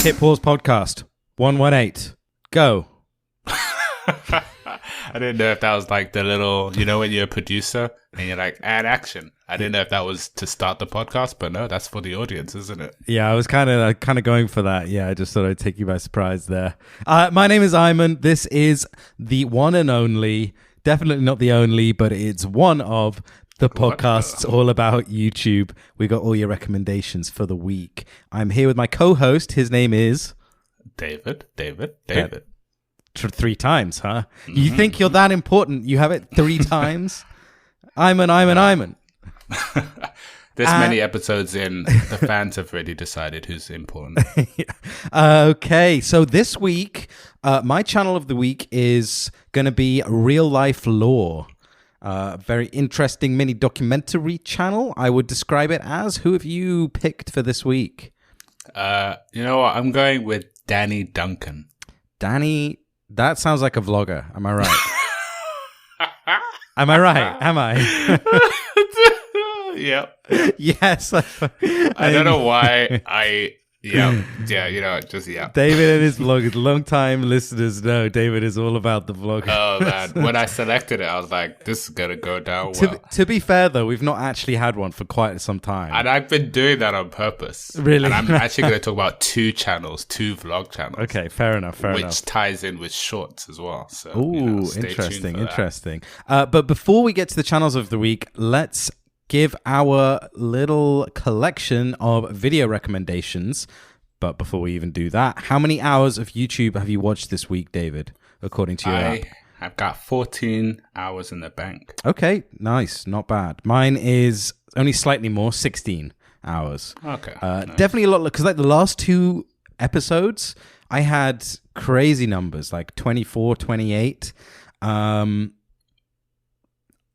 Hit pause podcast 118. Go. I didn't know if that was like the little, you know, when you're a producer and you're like, add action. I didn't know if that was to start the podcast, but no, that's for the audience, isn't it? Yeah, I was kind of going for that. Yeah, I just thought I'd take you by surprise there. My name is Ayman. This is the one and only, definitely not the only, but it's one of the podcasts all about YouTube. We got all your recommendations for the week. I'm here with my co-host. His name is David. 3 times, huh? Mm-hmm. You think you're that important? You have it 3 times? Ayman. This many episodes in, the fans have already decided who's important. Okay, so this week, my channel of the week is going to be Real Life Lore. Very interesting mini documentary channel, I would describe it as. Who have you picked for this week? You know what? I'm going with Danny Duncan. Danny, that sounds like a vlogger. Am I right? Am I right? Am I? Yep. Yes. I don't know why yeah, David and his vloggers, long-time listeners know David is all about the vlog. Oh, man. When I selected it, I was like, this is going to go down well. To be fair, though, we've not actually had one for quite some time. And I've been doing that on purpose. Really? And I'm actually going to talk about 2 vlog channels. Okay, fair enough. Which ties in with shorts as well. So, interesting. But before we get to the channels of the week, let's give our little collection of video recommendations. But before we even do that, how many hours of YouTube have you watched this week, David, according to your app? I've got 14 hours in the bank. Okay, nice. Not bad. Mine is only slightly more, 16 hours. Okay. Nice. Definitely a lot, because like the last 2 episodes, I had crazy numbers, like 24, 28.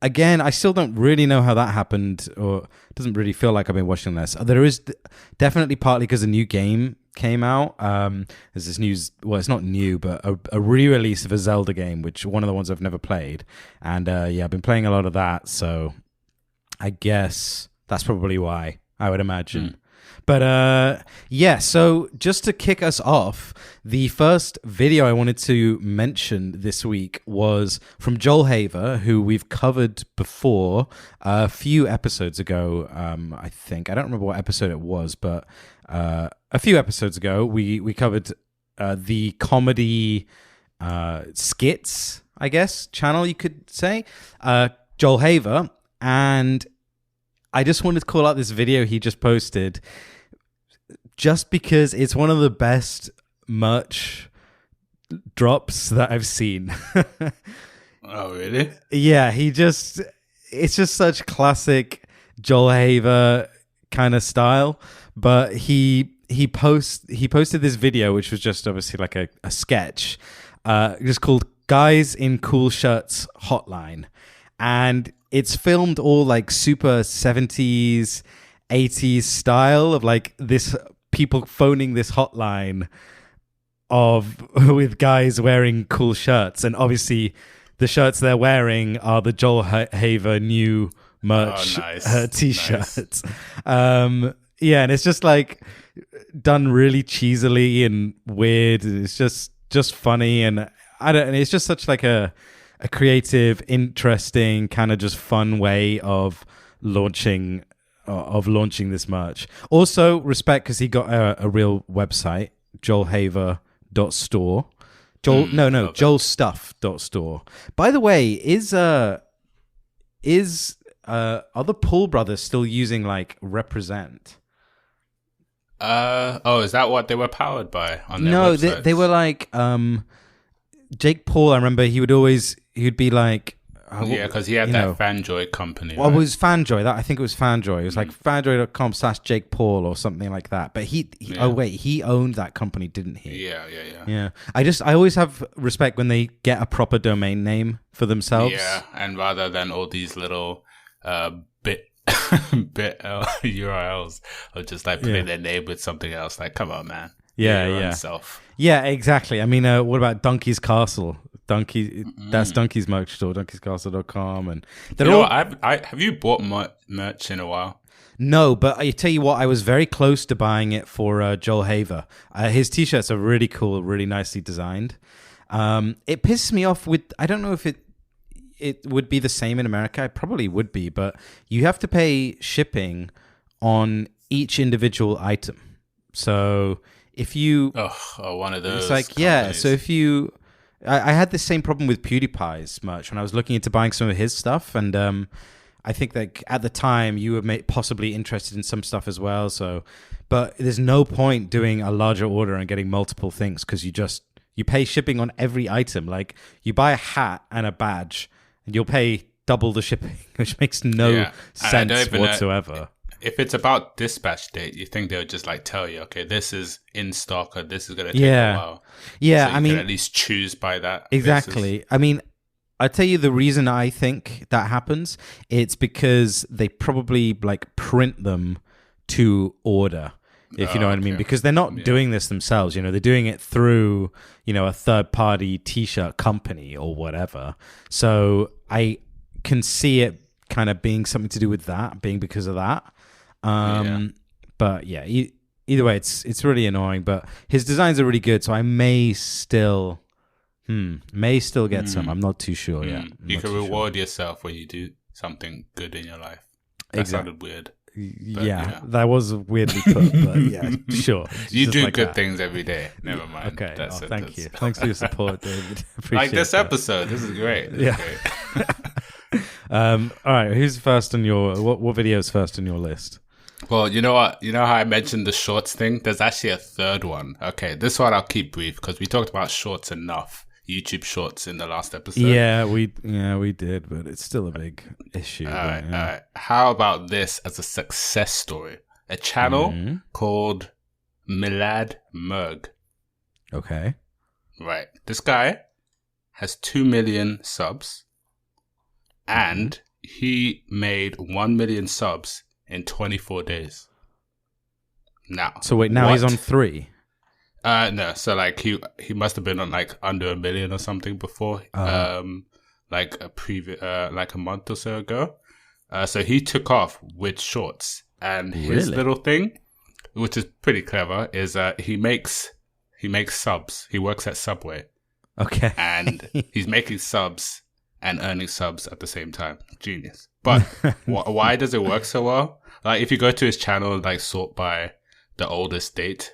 Again, I still don't really know how that happened, or it doesn't really feel like I've been watching this. There is definitely partly because a new game came out. There's this news, well, it's not new, but a re-release of a Zelda game, which one of the ones I've never played. And I've been playing a lot of that, so I guess that's probably why, I would imagine. But so just to kick us off, the first video I wanted to mention this week was from Joel Haver, who we've covered before a few episodes ago, I think. I don't remember what episode it was, but a few episodes ago, we covered the comedy skits, I guess, channel, you could say, Joel Haver. And I just wanted to call out this video he just posted, just because it's one of the best merch drops that I've seen. Oh, really? Yeah, it's just such classic Joel Haver kind of style. But he posted this video, which was just obviously like a sketch, just called Guys in Cool Shirts Hotline. And it's filmed all like super 70s, 80s style of like this people phoning this hotline with guys wearing cool shirts. And obviously the shirts they're wearing are the Joel Haver new merch t-shirts. Nice. And it's just like done really cheesily and weird. It's just funny. And it's just such like a creative, interesting, kind of just fun way of launching this merch. Also, respect, because he got a real website, joelhaver.store. joelstuff.store. By the way, is other Paul brothers still using like Represent? Is that what they were powered by on their No, websites? they were like Jake Paul. I remember he'd be like, because he had that Fanjoy company. Well, it was Fanjoy. I think it was Fanjoy. It was like fanjoy.com/Jake Paul or something like that. But he owned that company, didn't he? Yeah. I always have respect when they get a proper domain name for themselves. Yeah, and rather than all these little bit URLs of just like putting their name with something else. Like, come on, man. Yeah. Self. Yeah, exactly. I mean, what about Donkey's Castle? Donkey. That's Donkey's merch store, donkeyscastle.com, and they're You know all. what? Have you bought merch in a while? No, but I tell you what, I was very close to buying it for Joel Haver. His t-shirts are really cool, really nicely designed. It pisses me off with. I don't know if it would be the same in America. It probably would be, but you have to pay shipping on each individual item. So if you, one of those. it's like companies. yeah. So if you, I had the same problem with PewDiePie's merch when I was looking into buying some of his stuff, and I think that at the time you were possibly interested in some stuff as well. So, but there's no point doing a larger order and getting multiple things because you pay shipping on every item. Like you buy a hat and a badge, and you'll pay double the shipping, which makes no sense whatsoever. If it's about dispatch date, you think they'll just like tell you, okay, this is in stock or this is going to take a while. Yeah, so you can at least choose by that. Exactly. basis. I mean, I tell you the reason I think that happens. It's because they probably like print them to order, if you know what I mean, because they're not doing this themselves. They're doing it through, a third-party t-shirt company or whatever. So I can see it kind of being something to do with that, being because of that. But yeah, either way, it's really annoying. But his designs are really good, so I may still get some. I'm not too sure yet. You can reward yourself when you do something good in your life. That sounded weird. Yeah, that was weirdly put, but yeah, sure. You do like good things every day. Never mind. Okay, thank you. Thanks for your support, David. Appreciate like this episode. This is great. Great. All right, who's first on your what video is first on your list? Well, you know what? You know how I mentioned the shorts thing? There's actually a third one. Okay, this one I'll keep brief because we talked about shorts enough. YouTube shorts in the last episode. Yeah, we did, but it's still a big issue. All right. How about this as a success story? A channel called Milod Mug. Okay. Right. This guy has 2 million subs, and he made 1 million subs in 24 days. Now. So wait, now he's on 3. No, so like he must have been on like under 1 million or something before, like a month or so ago. So he took off with shorts, and his little thing, which is pretty clever, is he makes subs. He works at Subway. Okay, and he's making subs and earning subs at the same time. Genius. But why does it work so well? Like if you go to his channel, like sort by the oldest date.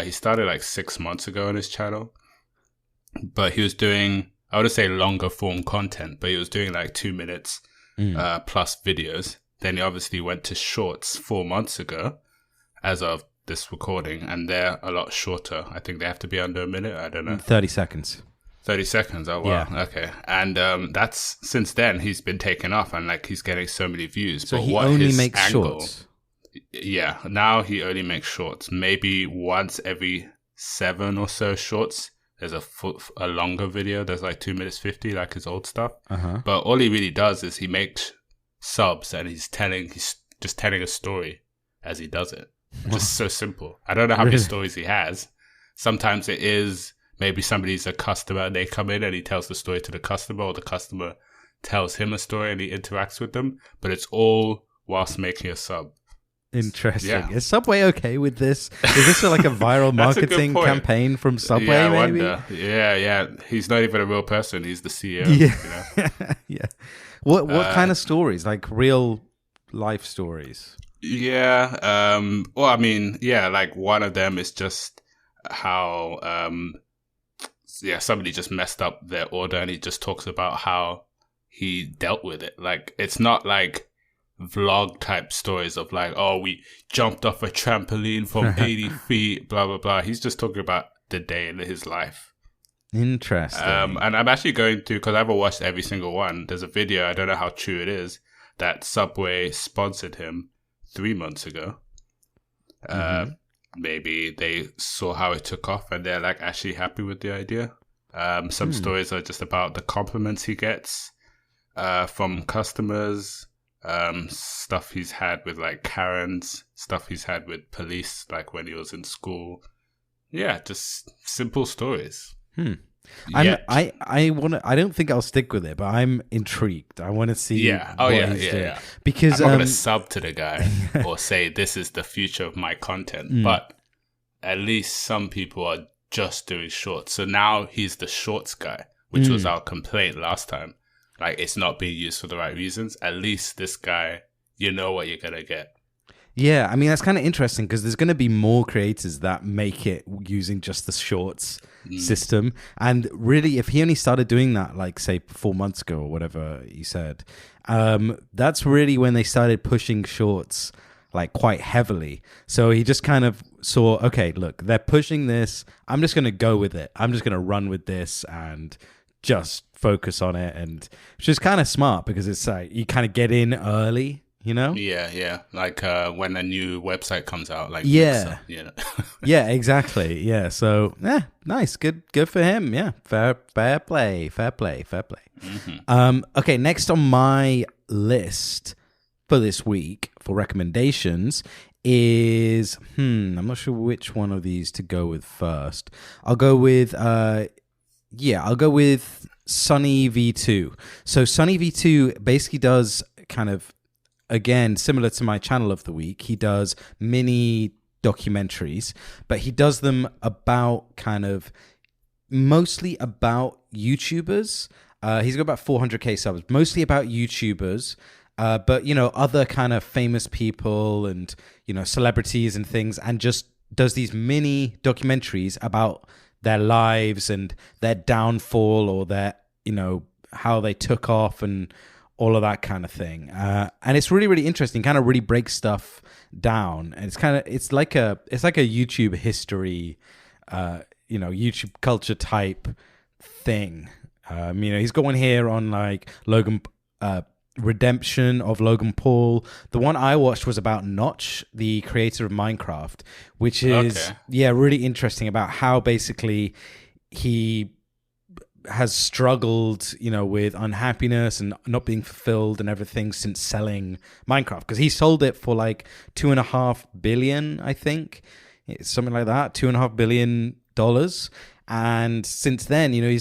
He started like 6 months ago on his channel, but he was doing, I would say longer form content, but he was doing like 2 minutes plus videos. Then he obviously went to shorts 4 months ago as of this recording, and they're a lot shorter. I think they have to be under a minute. I don't know. 30 seconds. 30 seconds. Oh, wow. Yeah. Okay. And that's since then he's been taking off and like he's getting so many views. So but he what only his makes angle, shorts. Yeah, now he only makes shorts. Maybe once every 7 or so shorts, there's a longer video. There's like 2 minutes 50, like his old stuff. But all he really does is he makes subs, and he's just telling a story as he does it. Just so simple. I don't know how many stories he has. Sometimes it is maybe somebody's a customer and they come in and he tells the story to the customer, or the customer tells him a story and he interacts with them. But it's all whilst making a sub. Interesting. Yeah. Is Subway okay with this? Is this like a viral marketing campaign from Subway? Yeah, I maybe. wonder. Yeah. He's not even a real person. He's the CEO. Yeah. You know? Yeah. What kind of stories? Like real life stories? Yeah. Well, I mean, yeah. Like one of them is just how somebody just messed up their order, and he just talks about how he dealt with it. Like it's not like vlog type stories of like, oh, we jumped off a trampoline from 80 feet, blah blah blah. He's just talking about the day in his life. Interesting. And I'm actually going to, because I haven't watched every single one, there's a video, I don't know how true it is, that Subway sponsored him 3 months ago. Maybe they saw how it took off and they're like actually happy with the idea. Some stories are just about the compliments he gets from customers, stuff he's had with like Karens, stuff he's had with police, like when he was in school. Yeah, just simple stories. I don't think I'll stick with it, but I'm intrigued. I want to see what he's doing. Yeah. Because I'm not going to sub to the guy or say this is the future of my content, but at least some people are just doing shorts. So now he's the shorts guy, which was our complaint last time. Like, it's not being used for the right reasons. At least this guy, you know what you're going to get. Yeah, I mean, that's kind of interesting because there's going to be more creators that make it using just the shorts system. And really, if he only started doing that, like, say, 4 months ago or whatever you said, that's really when they started pushing shorts, like, quite heavily. So he just kind of saw, okay, look, they're pushing this. I'm just going to go with it. I'm just going to run with this and just focus on it. And which is kind of smart because it's like you kind of get in early. You know? Yeah. Like when a new website comes out, like yeah, Mixer, you know? Yeah, exactly. Yeah, so nice, good for him. Yeah, fair play. Mm-hmm. Okay, next on my list for this week for recommendations is I'm not sure which one of these to go with first. I'll go with Sunny V2. So Sunny V2 basically does kind of, again, similar to my channel of the week, he does mini documentaries, but he does them about kind of mostly about YouTubers. He's got about 400k subs, mostly about YouTubers, but, you know, other kind of famous people and, you know, celebrities and things, and just does these mini documentaries about their lives and their downfall or their, you know, how they took off and all of that kind of thing. And it's really, really interesting, kind of really breaks stuff down. And it's like a YouTube history, you know, YouTube culture type thing. You know, he's got one here on like Logan, redemption of Logan Paul. The one I watched was about Notch, the creator of Minecraft, which is, really interesting about how basically he has struggled, you know, with unhappiness and not being fulfilled and everything since selling Minecraft, because he sold it for like $2.5 billion, I think, it's something like that, $2.5 billion. And since then, you know,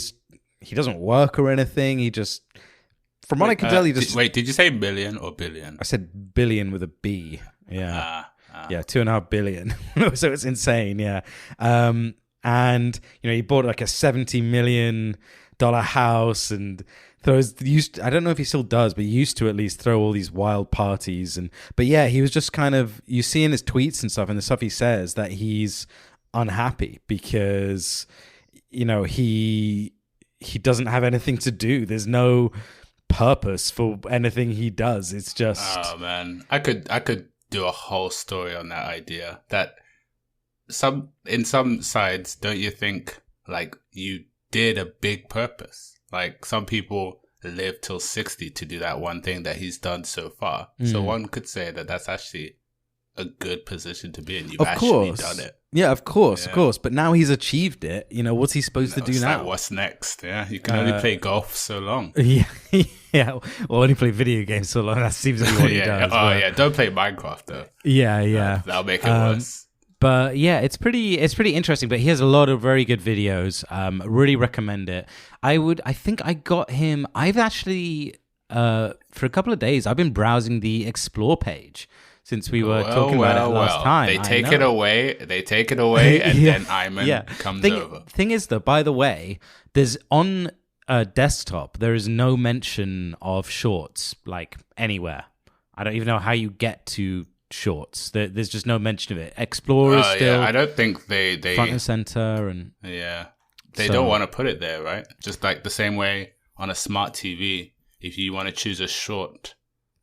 he doesn't work or anything. He just, from what I can tell, he just did you say million or billion? I said billion with a B. Yeah, yeah, $2.5 billion. So it's insane. Yeah. And, you know, he bought like a $70 million house and I don't know if he still does, but he used to at least throw all these wild parties. But yeah, he was just kind of, you see in his tweets and stuff and the stuff he says that he's unhappy because, you know, he doesn't have anything to do. There's no purpose for anything he does. It's just, oh man, I could do a whole story on that idea. That in some sides, don't you think, like, you did a big purpose? Like, some people live till 60 to do that one thing that he's done so far. So one could say that that's actually a good position to be in. You've actually done it. Yeah, of course. But now he's achieved it. You know, what's he supposed to do now? Like, what's next? Yeah, you can only play golf so long. Yeah, or only play video games so long. That seems to be what he does. Yeah, don't play Minecraft though. Yeah. That'll make it worse. But yeah, it's pretty interesting. But he has a lot of very good videos. Really recommend it. I think I got him. I've actually for a couple of days I've been browsing the Explore page since we were talking about it last time. They take it away, and then Iman comes over. Thing is, though, by the way, there's on desktop there is no mention of shorts like anywhere. I don't even know how you get to shorts. There's just no mention of it. Explorer still. I don't think they front and center, and they don't want to put it there, right? Just like the same way on a smart TV, if you want to choose a short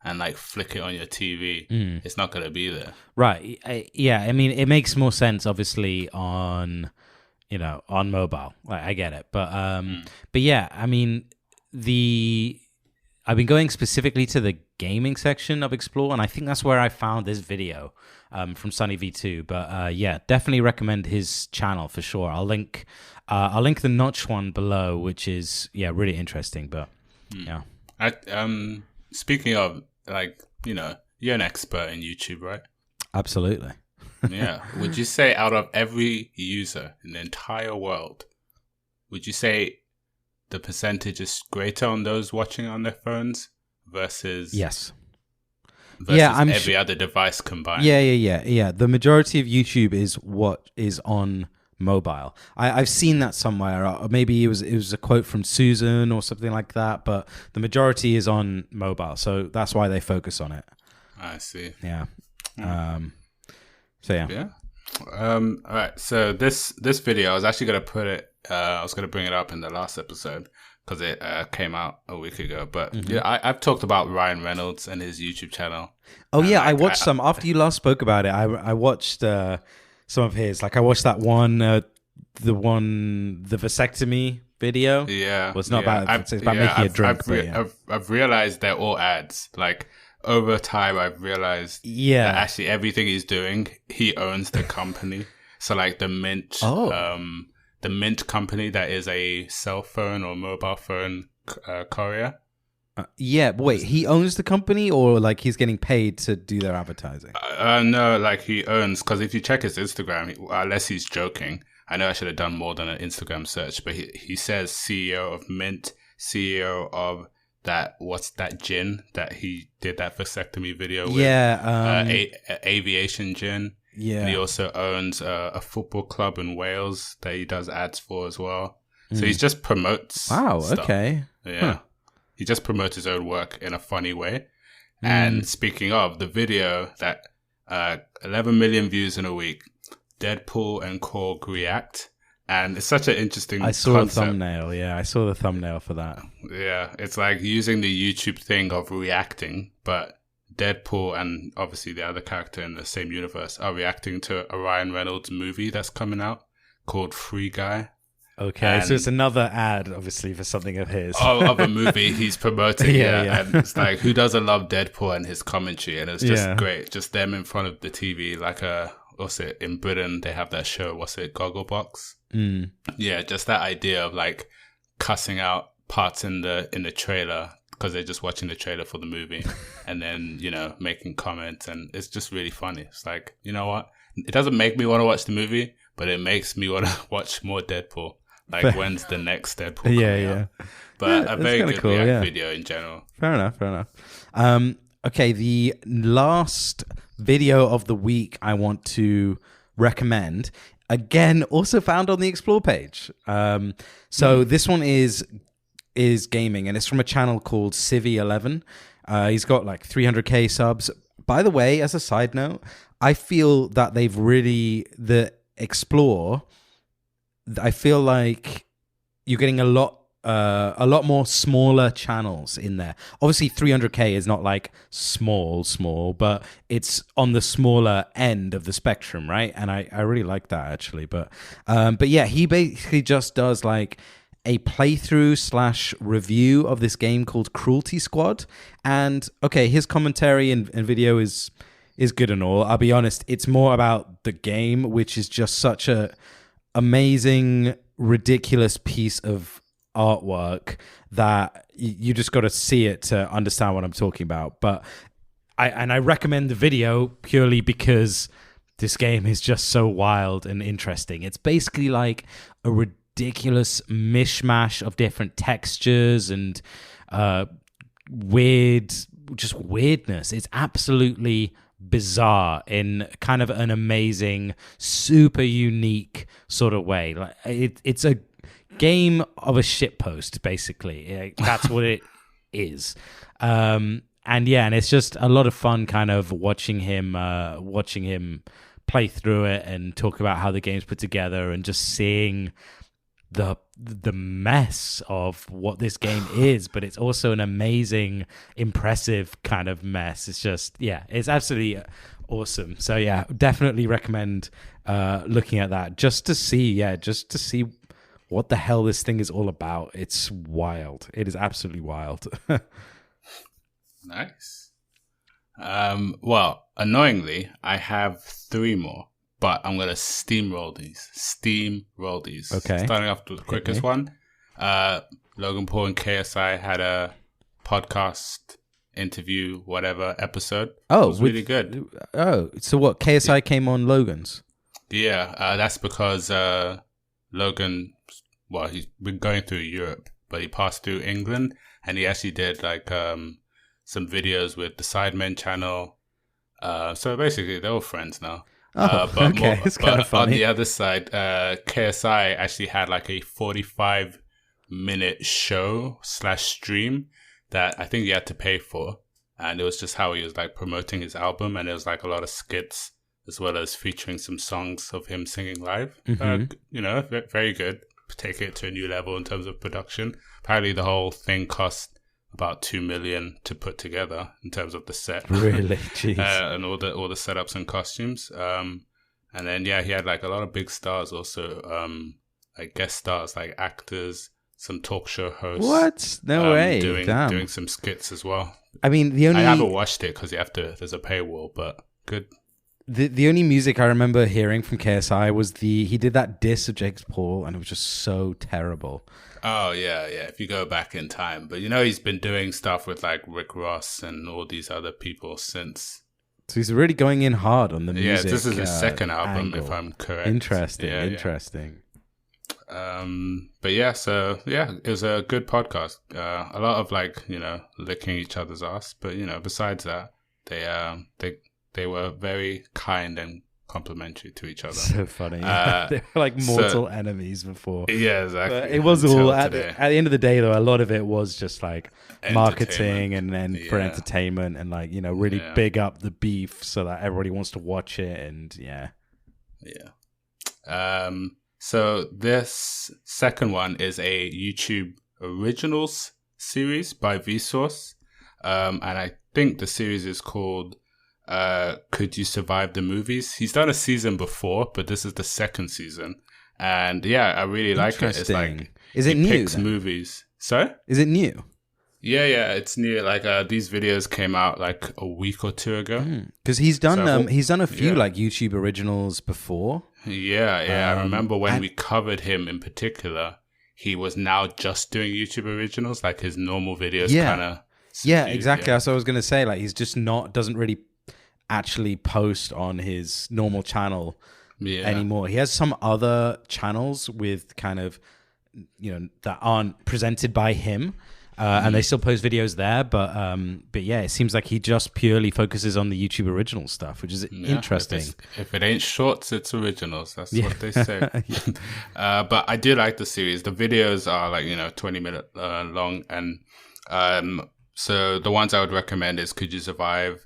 and like flick it on your TV, it's not going to be there, right? I mean, it makes more sense, obviously, on mobile. Like, I get it, but yeah, I mean, I've been going specifically to the gaming section of Explore, and I think that's where I found this video from Sunny V2. But yeah, definitely recommend his channel for sure. I'll link the Notch one below, which is really interesting. But yeah, speaking of, like, you know, you're an expert in YouTube, right? Absolutely. Yeah. Would you say out of every user in the entire world, would you say the percentage is greater on those watching on their phones versus yes, every other device combined? Yeah. The majority of YouTube is what is on mobile. I've seen that somewhere. Or maybe it was a quote from Susan or something like that. But the majority is on mobile, so that's why they focus on it. I see. Yeah. So yeah. Yeah. All right. So this video, I was actually gonna put it. I was gonna bring it up in the last episode because it came out a week ago. But yeah, I've talked about Ryan Reynolds and his YouTube channel. Oh yeah, I watched some after you last spoke about it. I watched some of his. Like I watched that one, the vasectomy video. Yeah, well, it's not about. It's about making a drink. I've realized they're all ads. Like over time, I've realized that actually everything he's doing, he owns the company. So like the Mint, the Mint company that is a cell phone or mobile phone courier. Wait, he owns the company or like he's getting paid to do their advertising? No, like he owns, because if you check his Instagram, unless he's joking, I know I should have done more than an Instagram search, but he says CEO of Mint, CEO of what's that gin that he did that vasectomy video with? Aviation Gin. Yeah. And he also owns a football club in Wales that he does ads for as well. So he just promotes. Wow, stuff. Okay. Yeah. Huh. He just promotes his own work in a funny way. And speaking of the video that 11 million views in a week, Deadpool and Korg react. And it's such an interesting I saw concept. the thumbnail. Yeah, I saw the thumbnail for that. Yeah, it's like using the YouTube thing of reacting, but Deadpool and obviously the other character in the same universe are reacting to a Ryan Reynolds movie that's coming out called Free Guy. Okay, so it's another ad, obviously, for something of his. Of a movie he's promoting, yeah. And it's like, who doesn't love Deadpool and his commentary? And it's just great. Just them in front of the TV, like what's it, in Britain, they have that show, what's it, Gogglebox? Yeah, just that idea of like cussing out parts in the trailer because they're just watching the trailer for the movie and then, making comments. And it's just really funny. It's like, you know what? It doesn't make me want to watch the movie, but it makes me want to watch more Deadpool. Like, when's the next Deadpool coming out? But a very good cool, video in general. Fair enough. Okay, the last video of the week I want to recommend, again, also found on the Explore page. So this one is gaming, and it's from a channel called Civi11. He's got like 300k subs. By the way, as a side note, I feel that they've really, the Explore, I feel like you're getting a lot more smaller channels in there. Obviously, 300k is not like small, but it's on the smaller end of the spectrum, right? And I really like that actually. But yeah, he basically just does like a playthrough / review of this game called Cruelty Squad. And okay, his commentary and video is good and all. I'll be honest, it's more about the game, which is just such a amazing, ridiculous piece of artwork that you just got to see it to understand what I'm talking about. But I recommend the video purely because this game is just so wild and interesting. It's basically like a ridiculous mishmash of different textures and weirdness. It's absolutely bizarre in kind of an amazing, super unique sort of way. Like it's a game of a shitpost, basically. That's what it is. And it's just a lot of fun kind of watching him play through it and talk about how the game's put together and just seeing the mess of what this game is, but it's also an amazing, impressive kind of mess. It's just, it's absolutely awesome. So yeah, definitely recommend looking at that just to see what the hell this thing is all about. It's wild. It is absolutely wild. Nice. Well, annoyingly, I have 3 more. But I'm going to steamroll these. Okay. Starting off with the quickest one. Logan Paul and KSI had a podcast interview, whatever, episode. Oh. It was really good. Oh, so what? KSI came on Logan's? Yeah, that's because Logan well, he's been going through Europe, but he passed through England, and he actually did like some videos with the Sidemen channel. So basically, they're all friends now. But okay, it's kind of funny. On the other side, KSI actually had like a 45-minute show / stream that I think he had to pay for, and it was just how he was like promoting his album, and it was like a lot of skits as well as featuring some songs of him singing live. Very good. Take it to a new level in terms of production. Apparently, the whole thing cost about $2 million to put together in terms of the set. Really? Jeez. And all the setups and costumes. And then he had like a lot of big stars also, like guest stars, like actors, some talk show hosts. What? No way. Doing some skits as well. I mean, I haven't watched it because there's a paywall, but good. The only music I remember hearing from KSI was he did that diss of Jake Paul, and it was just so terrible. Oh, yeah. If you go back in time. But, he's been doing stuff with, like, Rick Ross and all these other people since. So he's really going in hard on the music. Yeah, this is his second album, if I'm correct. Interesting. But yeah, it was a good podcast. A lot of, like, licking each other's ass. But, besides that, they were very kind and complimentary to each other. So funny. They were like mortal enemies before. Yeah, exactly. But it was all at the end of the day, though. A lot of it was just like marketing and then for entertainment and like really big up the beef so that everybody wants to watch it and yeah. So this second one is a YouTube Originals series by Vsauce, and I think the series is called Could You Survive the Movies? He's done a season before, but this is the second season. And yeah, I really like it. It's like, is it new? Picks movies. Sorry? Is it new? Yeah, it's new. Like these videos came out like a week or two ago. Because he's done a few like YouTube Originals before. Yeah. I remember when we covered him in particular, he was now just doing YouTube Originals, like his normal videos kind of. Yeah, exactly. That's what I was going to say. Like he's just doesn't really actually post on his normal channel anymore. He has some other channels with kind of that aren't presented by him, and they still post videos there. But yeah, it seems like he just purely focuses on the YouTube Original stuff, which is interesting. If it ain't shorts, it's originals. That's what they say. But I do like the series. The videos are like 20-minute long, and so the ones I would recommend is Could You Survive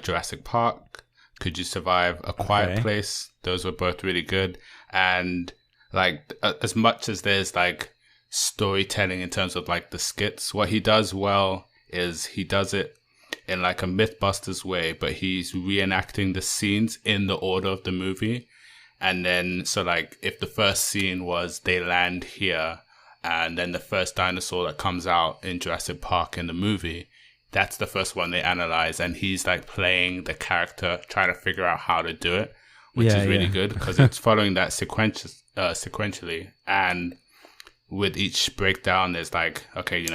Jurassic Park, Could You Survive A Quiet Place? Those were both really good. And like as much as there's like storytelling in terms of like the skits, what he does well is he does it in like a Mythbusters way, but he's reenacting the scenes in the order of the movie. And then so like if the first scene was they land here and then the first dinosaur that comes out in Jurassic Park in the movie, that's the first one they analyze, and he's like playing the character, trying to figure out how to do it, which is really good because it's following that sequentially. And with each breakdown, there's like, okay,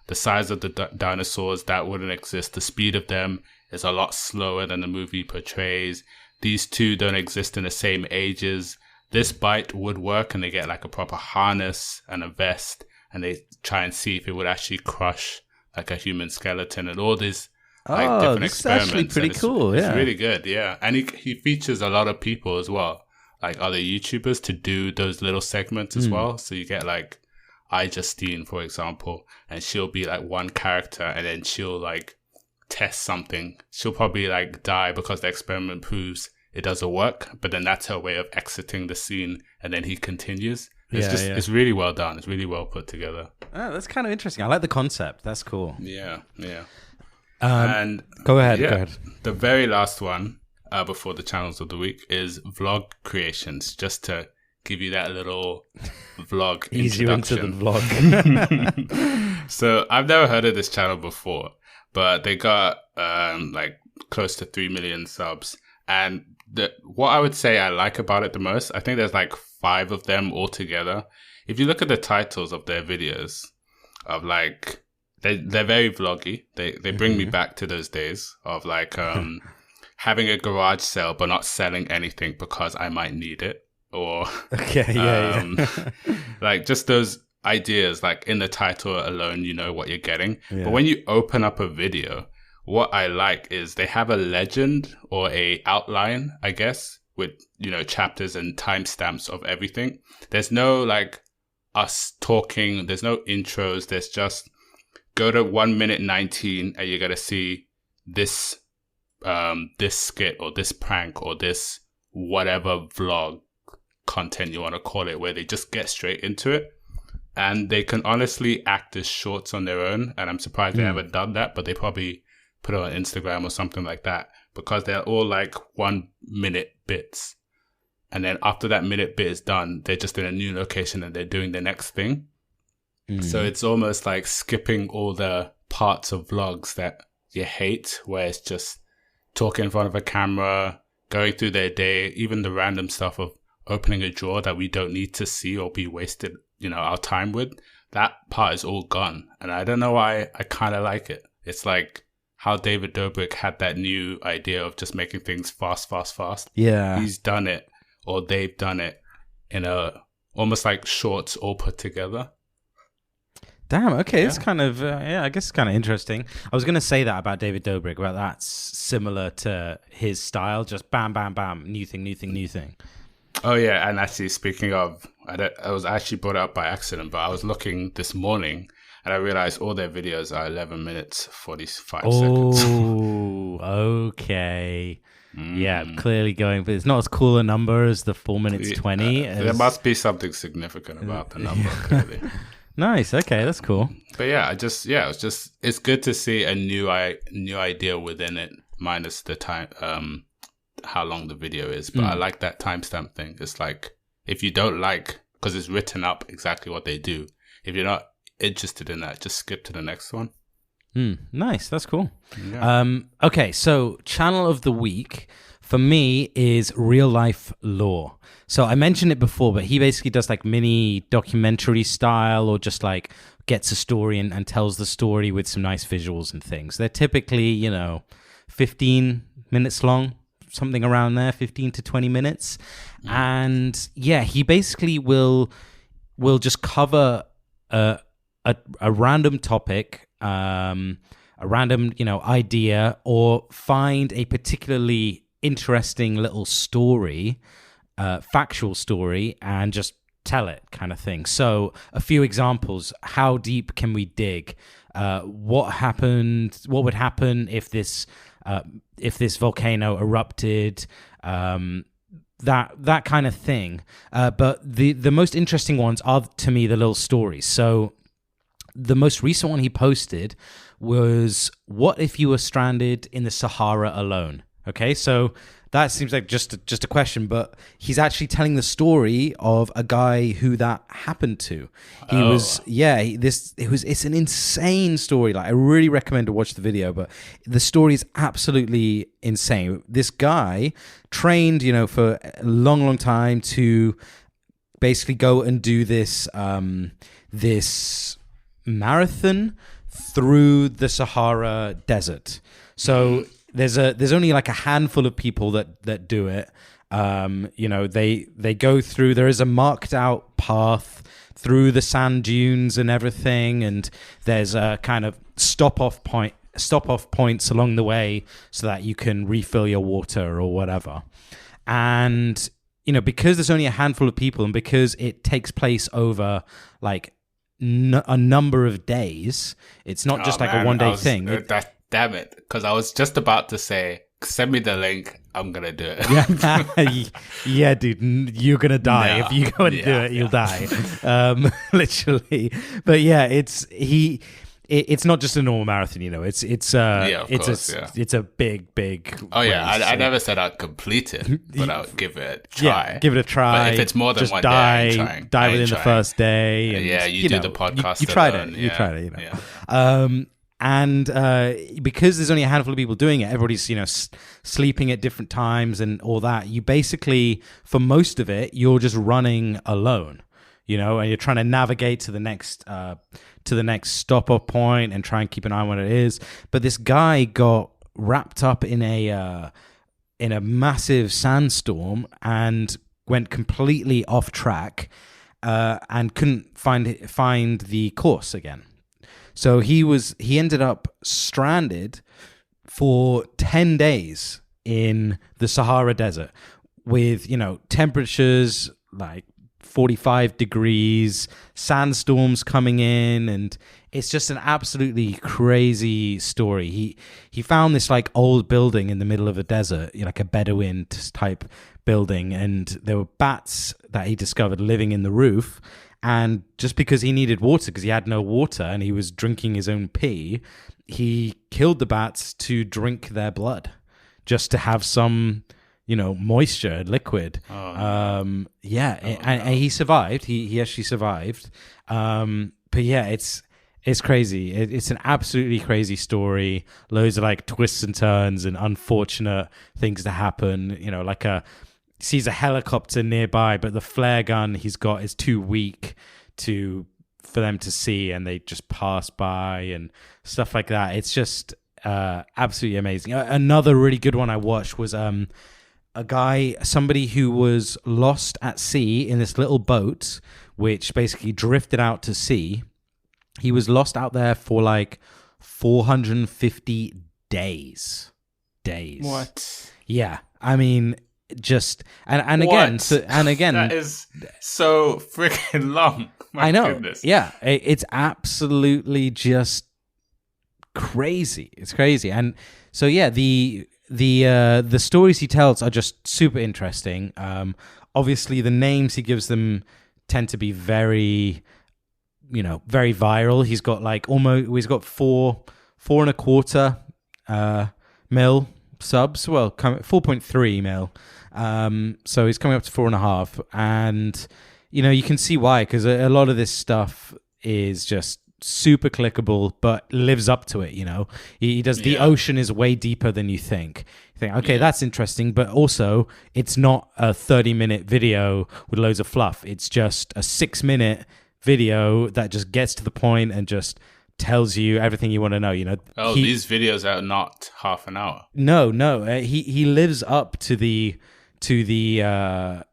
the size of the dinosaurs that wouldn't exist, the speed of them is a lot slower than the movie portrays. These two don't exist in the same ages. This bite would work, and they get like a proper harness and a vest, and they try and see if it would actually crush like a human skeleton and all these like different experiments. Actually pretty cool. It's really good. Yeah. And he features a lot of people as well, like other YouTubers to do those little segments as well. So you get like iJustine, for example, and she'll be like one character and then she'll like test something. She'll probably like die because the experiment proves it doesn't work, but then that's her way of exiting the scene, and then he continues. It's really well done. It's really well put together. Oh, that's kind of interesting. I like the concept. That's cool. Yeah. And go ahead. The very last one before the channels of the week is vlog creations, just to give you that little vlog ease you into the vlog. So I've never heard of this channel before, but they got like close to 3 million subs. And what I would say I like about it the most, I think there's like 5 of them all together. If you look at the titles of their videos, of like they're very vloggy. They bring me back to those days of like having a garage sale but not selling anything because I might need it. or okay, yeah. like just those ideas, like in the title alone, you know what you're getting. Yeah. But when you open up a video, what I like is they have a legend or a outline, I guess, with, you know, chapters and timestamps of everything. There's no like us talking. There's no intros. There's just go to 1 minute 19 and you're going to see this, this skit or this prank or this whatever vlog content you want to call it, where they just get straight into it. And they can honestly act as shorts on their own. And I'm surprised they haven't done that, but they probably put it on Instagram or something like that, because they're all like 1 minute bits. And then after that minute bit is done, they're just in a new location and they're doing the next thing. So it's almost like skipping all the parts of vlogs that you hate, where it's just talking in front of a camera, going through their day, even the random stuff of opening a drawer that we don't need to see or be wasted, you know, our time with. That part is all gone. And I don't know why I kind of like it. It's like how David Dobrik had that new idea of just making things fast. Yeah. He's done it, or they've done it in a almost like shorts all put together. Damn, okay, it's kind of, I guess it's kind of interesting. I was going to say that about David Dobrik, but that's similar to his style, just bam, bam, bam, new thing. Oh, yeah, and actually, speaking of, I was actually brought up by accident, but I was looking this morning, and I realized all their videos are 11 minutes, 45 seconds. Oh, okay. Yeah, clearly going, but it's not as cool a number as the 4 minutes 20. There must be something significant about the number, clearly. Nice. Okay, that's cool. But yeah, it's good to see a new idea within it, minus the time, how long the video is. But I like that timestamp thing. It's like, if you don't like, because it's written up exactly what they do, if you're not interested in that, just skip to the next one. Nice. That's cool. Yeah. Okay, so channel of the week for me is Real Life Law. So I mentioned it before, but he basically does like mini documentary style, or just like gets a story and tells the story with some nice visuals and things. They're typically, 15 minutes long, something around there, 15 to 20 minutes. And yeah, he basically will just cover a random topic, a random, idea, or find a particularly interesting little story, factual story, and just tell it, kind of thing. So a few examples: how deep can we dig? What would happen if this volcano erupted? That kind of thing. But the most interesting ones are, to me, the little stories. So the most recent one he posted was, what if you were stranded in the Sahara alone? Okay, so that seems like just a question, but he's actually telling the story of a guy who that happened to. It's an insane story. Like, I really recommend to watch the video, but the story is absolutely insane. This guy trained, for a long time to basically go and do this marathon through the Sahara Desert. So there's only like a handful of people that do it. They go through. There is a marked out path through the sand dunes and everything, and there's a kind of stop off points along the way so that you can refill your water or whatever. And because there's only a handful of people, and because it takes place over like a number of days, it's not just like a one-day thing. Damn it, because I was just about to say, send me the link, I'm going to do it. Yeah, dude, you're going to die. If you go and do it, you'll die. Literally. But yeah, it's not just a normal marathon, it's a big Oh yeah, I never said I'd complete it, but I'll give it a try. Yeah, give it a try. But if it's more than just one die, day, I'm die within the first day. And, you do the podcast. You tried it. You tried it. Yeah. And because there's only a handful of people doing it, everybody's sleeping at different times and all that. You basically, for most of it, you're just running alone, and you're trying to navigate to the next stop-off point and try and keep an eye on what it is. But this guy got wrapped up in a massive sandstorm and went completely off track and couldn't find the course again. So he ended up stranded for 10 days in the Sahara Desert with, temperatures like 45 degrees, sandstorms coming in, and it's just an absolutely crazy story. He found this like old building in the middle of a desert, like a Bedouin type building, and there were bats that he discovered living in the roof. And just because he needed water, because he had no water and he was drinking his own pee, he killed the bats to drink their blood, just to have some, moisture, liquid. And he survived. He actually survived. But yeah, it's crazy. It's an absolutely crazy story. Loads of like twists and turns and unfortunate things that happen. Sees a helicopter nearby, but the flare gun he's got is too weak for them to see, and they just pass by and stuff like that. It's just absolutely amazing. Another really good one I watched was somebody who was lost at sea in this little boat, which basically drifted out to sea. He was lost out there for like 450 days. What? Yeah, I mean, just and again, that is so freaking long. My I know. Goodness. Yeah, it's absolutely just crazy. It's crazy, and so yeah, the stories he tells are just super interesting. Obviously, the names he gives them tend to be very, very viral. He's got he's got 4.25 mil subs. Well, 4.3 mil. So he's coming up to 4.5, and you can see why, because a lot of this stuff is just super clickable, but lives up to it. He does. The ocean is way deeper than you think. You think, okay, that's interesting, but also it's not a 30-minute video with loads of fluff. It's just a 6-minute video that just gets to the point and just tells you everything you want to know. These videos are not half an hour. No. He lives up to the thumbnails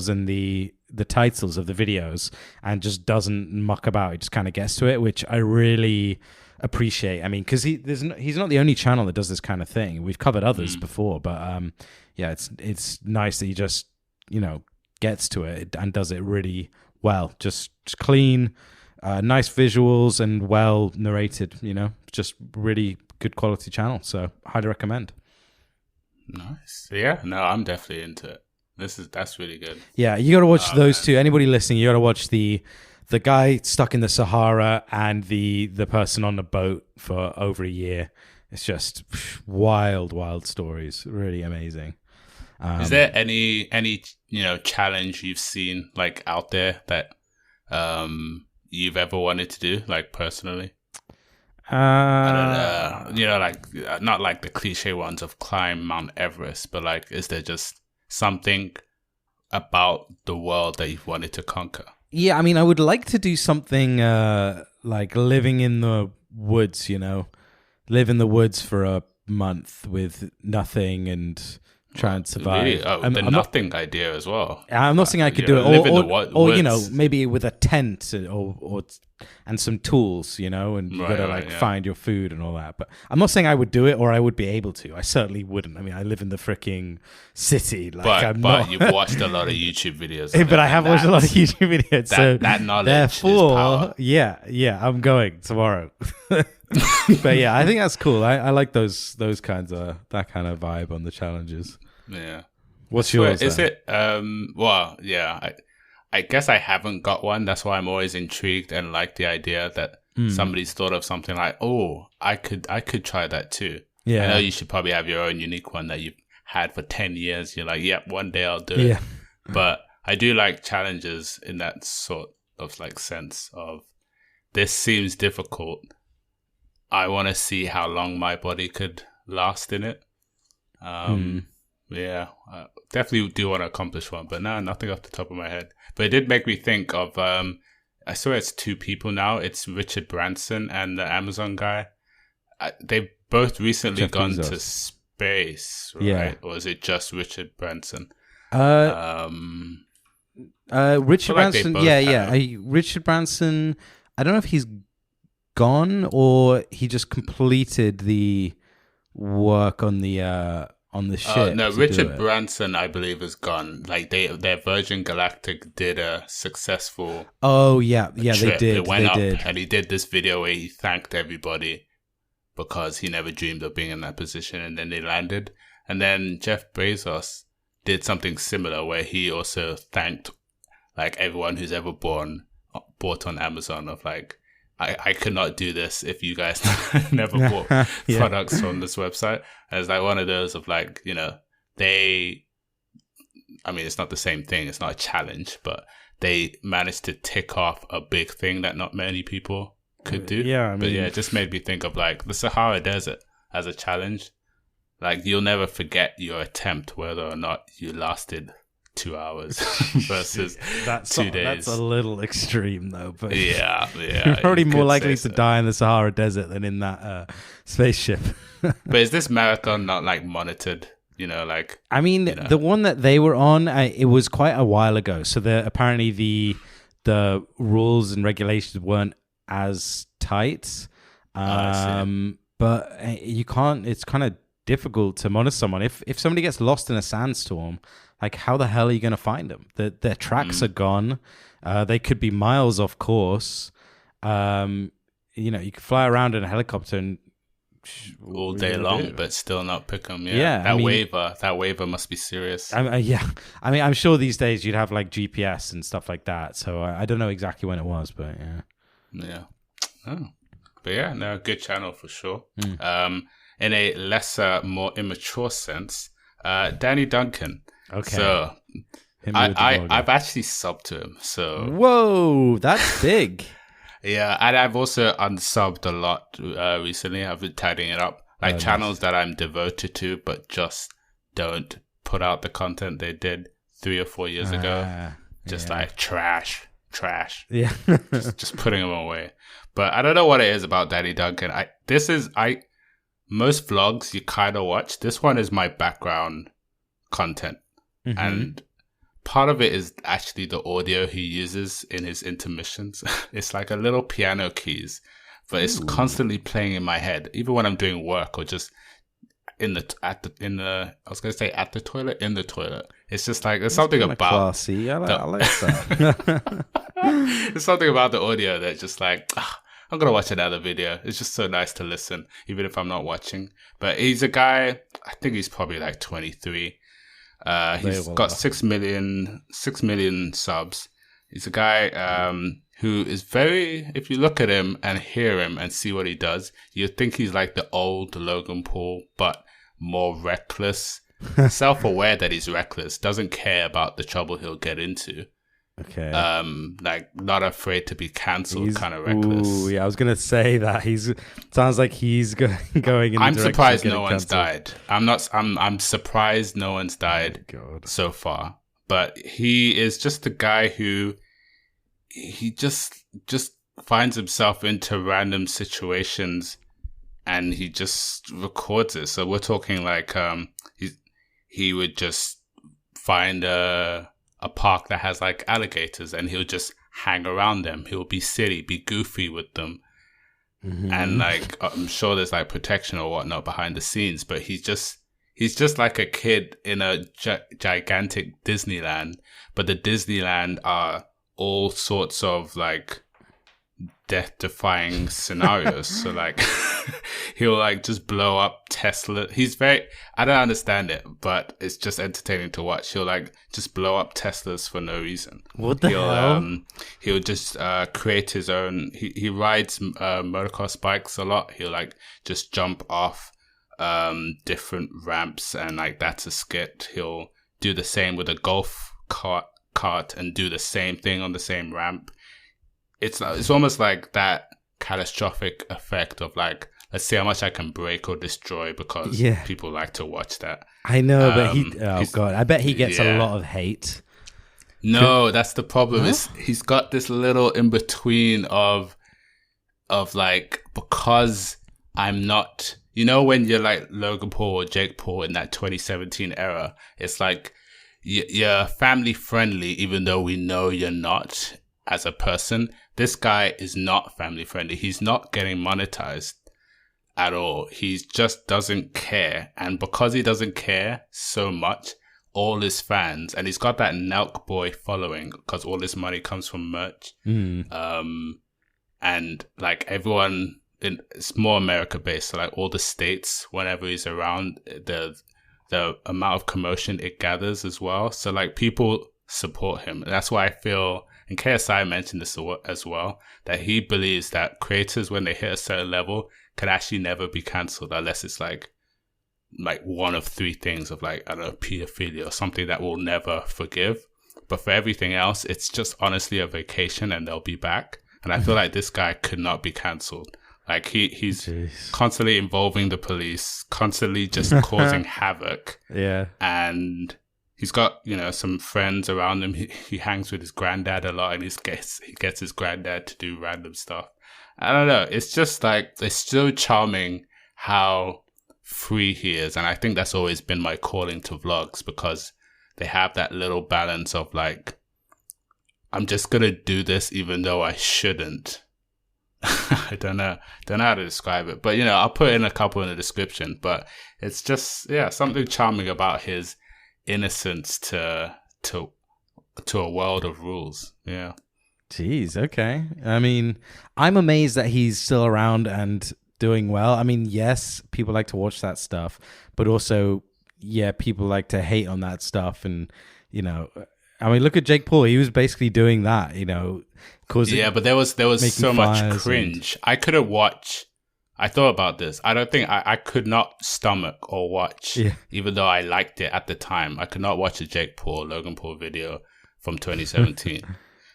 and the titles of the videos, and just doesn't muck about. He just kind of gets to it, which I really appreciate. I mean, because he's not the only channel that does this kind of thing. We've covered others before, but it's nice that he just gets to it and does it really well. Just clean, nice visuals, and well narrated. Just really good quality channel. So highly recommend. Nice. Yeah. No, I'm definitely into it. That's really good. Yeah, you got to watch those two. Anybody listening, you got to watch the guy stuck in the Sahara and the person on the boat for over a year. It's just wild stories. Really amazing. Is there any challenge you've seen like out there that you've ever wanted to do, like personally? I don't know. Not like the cliche ones of climb Mount Everest, but like, is there just something about the world that you've wanted to conquer? Yeah, I mean, I would like to do something like living in the woods, live in the woods for a month with nothing and try and survive. Really? I'm nothing idea as well. I'm not saying I could do it, or maybe with a tent or and some tools, and you gotta find your food and all that. But I'm not saying I would do it or I would be able to. I certainly wouldn't. I mean, I live in the freaking city. But you've watched a lot of YouTube videos. But I have watched a lot of YouTube videos. That knowledge is power. Yeah, I'm going tomorrow. But yeah, I think that's cool. I like those kinds of that kind of vibe on the challenges. Yeah. What's yours? Is it? Well, yeah. I guess I haven't got one. That's why I'm always intrigued and like the idea that somebody's thought of something like, oh, I could try that too. Yeah. I know you should probably have your own unique one that you've had for 10 years. You're like, yep, one day I'll do it. But I do like challenges in that sort of like sense of, this seems difficult. I want to see how long my body could last in it. Yeah, I definitely do want to accomplish one, but no, nothing off the top of my head. But it did make me think of, I saw it's two people now. It's Richard Branson and the Amazon guy. They've both recently gone to space, right? Yeah. Or is it just Richard Branson? Richard Branson, Richard Branson, I don't know if he's gone or he just completed the work on the ship. No, Richard Branson, I believe, is gone. Like their Virgin Galactic did a successful. Oh yeah, trip. They did. It went up, and he did this video where he thanked everybody because he never dreamed of being in that position, and then they landed. And then Jeff Bezos did something similar where he also thanked like everyone who's ever bought on Amazon of like, I could not do this if you guys never bought products from this website. And it's like one of those of like, you know, it's not the same thing. It's not a challenge, but they managed to tick off a big thing that not many people could do. Yeah. It just made me think of like the Sahara Desert as a challenge. Like you'll never forget your attempt, whether or not you lasted 2 hours versus 2 days. That's a little extreme, though. But yeah, you're probably more likely to die in the Sahara Desert than in that spaceship. But is this marathon not like monitored? You know, like the one that they were on, it was quite a while ago. So apparently the rules and regulations weren't as tight. But you can't. It's kind of difficult to monitor someone if somebody gets lost in a sandstorm. Like, how the hell are you going to find them? Their tracks are gone. They could be miles off course. You could fly around in a helicopter and all day long, but still not pick them. Yeah, that waiver must be serious. I'm sure these days you'd have like GPS and stuff like that. So I don't know exactly when it was, but yeah. Oh, but yeah, no, good channel for sure. In a lesser, more immature sense, Danny Duncan. Okay. So I've actually subbed to him. So whoa, that's big. Yeah, and I've also unsubbed a lot recently. I've been tidying it up, like channels that I'm devoted to, but just don't put out the content they did 3 or 4 years ago. Just like trash. Yeah, just putting them away. But I don't know what it is about Danny Duncan. Most vlogs you kind of watch. This one is my background content. Mm-hmm. And part of it is actually the audio he uses in his intermissions. It's like a little piano keys, but it's constantly playing in my head, even when I'm doing work or just in the toilet. It's just like there's something about classy. I like that. There's something about the audio that just like I'm gonna watch another video. It's just so nice to listen, even if I'm not watching. But he's a guy. I think he's probably like 23. He's got 6 million subs. He's a guy who is very, if you look at him and hear him and see what he does, you'd think he's like the old Logan Paul, but more reckless, self-aware that he's reckless, doesn't care about the trouble he'll get into. Okay. Like not afraid to be cancelled, kind of reckless. Ooh, yeah, I was gonna say that sounds like he's going. I'm surprised no one's died. I'm surprised no one's died so far. But he is just a guy who he just finds himself into random situations, and he just records it. So we're talking like he would just find a park that has like alligators and he'll just hang around them. He'll be silly, be goofy with them. Mm-hmm. And like, I'm sure there's like protection or whatnot behind the scenes, but he's just like a kid in a gigantic Disneyland, but the Disneyland are all sorts of like death-defying scenarios. So like he'll like just blow up Tesla. I don't understand it, but it's just entertaining to watch. He'll like just blow up Teslas for no reason. What the hell? He'll just create his own. He rides motocross bikes a lot. He'll like just jump off different ramps, and like that's a skit. He'll do the same with a golf cart and do the same thing on the same ramp. It's almost like that catastrophic effect of like, let's see how much I can break or destroy, because people like to watch that. I know, but I bet he gets a lot of hate. No, that's the problem. Huh? He's got this little in between of like, because I'm not, you know, when you're like Logan Paul or Jake Paul in that 2017 era, it's like you're family friendly, even though we know you're not as a person. This guy is not family friendly. He's not getting monetized at all. He just doesn't care. And because he doesn't care so much, all his fans, and he's got that Nelk boy following because all his money comes from merch. And like everyone, it's more America based. So like all the states, whenever he's around, the amount of commotion it gathers as well. So like people support him. And that's why I feel, and KSI mentioned this as well, that he believes that creators, when they hit a certain level, can actually never be cancelled unless it's like one of three things of like, I don't know, pedophilia or something that we'll never forgive. But for everything else, it's just honestly a vacation and they'll be back. And I feel like this guy could not be cancelled. Like he's constantly involving the police, constantly just causing havoc. Yeah. And he's got, some friends around him. He hangs with his granddad a lot, and he gets his granddad to do random stuff. I don't know. It's just like, it's so charming how free he is. And I think that's always been my calling to vlogs, because they have that little balance of like, I'm just going to do this even though I shouldn't. I don't know how to describe it, but I'll put in a couple in the description. But it's just something charming about his innocence to a world of rules. Yeah. Jeez. Okay. I mean, I'm amazed that he's still around and doing well. I mean, yes, people like to watch that stuff, but also, people like to hate on that stuff, and I mean, look at Jake Paul. He was basically doing that, but there was so much cringe. I couldn't watch. I thought about this. I don't think I could not stomach or watch, even though I liked it at the time. I could not watch a Jake Paul, Logan Paul video from 2017.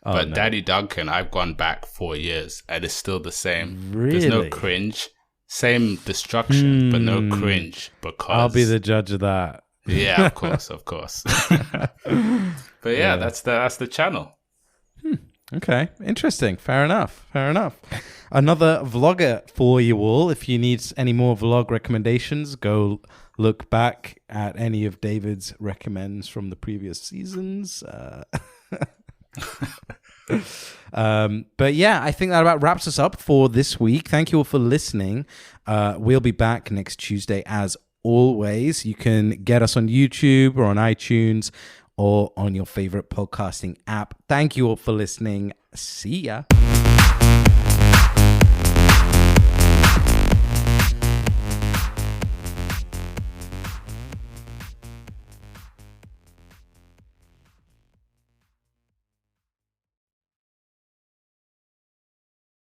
But no. Daddy Duncan, I've gone back 4 years and it's still the same. Really? There's no cringe. Same destruction, but no cringe. Because I'll be the judge of that. Yeah, of course. But that's the channel. Okay, interesting. Fair enough. Another vlogger for you all. If you need any more vlog recommendations, go look back at any of David's recommends from the previous seasons. But I think that about wraps us up for this week. Thank you all for listening. We'll be back next Tuesday as always. You can get us on YouTube or on iTunes or on your favorite podcasting app. Thank you all for listening. See ya.